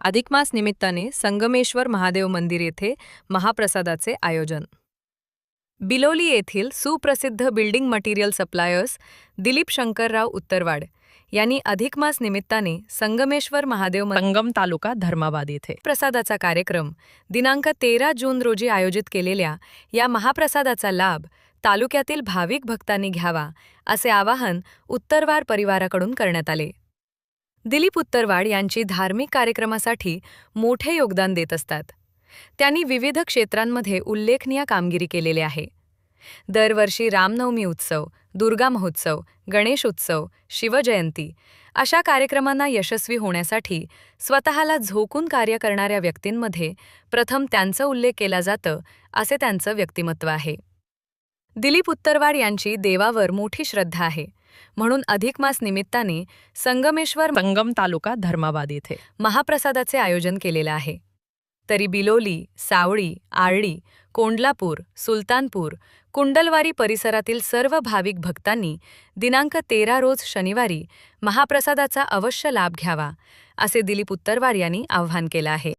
अधिक मास निमित्ताने संगमेश्वर महादेव मंदिर येथे महाप्रसादाचे आयोजन. बिलोली येथील सुप्रसिद्ध building material suppliers Dilip Shankarrao Uttarwad यांनी अधिक मास निमित्ताने संगमेश्वर महादेव संगम तालुका धर्माबाद येथे प्रसादाचा कार्यक्रम दिनांक 13 जून रोजी आयोजित केलेल्या या महाप्रसादाचा लाभ तालुक्यातील भाविक भक्तांनी घ्यावा असे आवाहन उत्तरवाड परिवाराकडून करण्यात आले. दिलीप उत्तरवाड यांची धार्मिक कार्यक्रमासाठी मोठे योगदान देत असतात. त्यांनी विविध क्षेत्रांमध्ये उल्लेखनीय कामगिरी केलेली आहे. दरवर्षी रामनवमी उत्सव, दुर्गा महोत्सव, गणेश उत्सव, शिवजयंती अशा कार्यक्रमांना यशस्वी होण्यासाठी स्वतःला झोकून कार्य करणाऱ्या व्यक्तींमध्ये प्रथम त्यांचा उल्लेख केला जातो असे त्यांचं व्यक्तिमत्व आहे. दिलीप उत्तरवाड यांची देवावर मोठी श्रद्धा आहे, म्हणून अधिक मास निमित्ताने संगमेश्वर संगम तालुका धर्माबाद येथे महाप्रसादाचे आयोजन केलेले आहे. तरी बिलोली, सावळी, आर्ळी, कोंडलापूर, सुलतानपूर, कुंडलवारी परिसरातील सर्व भाविक भक्तांनी दिनांक 13 रोज शनिवारी महाप्रसादाचा अवश्य लाभ घ्यावा असे दिलीप उत्तरवाड यांनी आवाहन केलं आहे.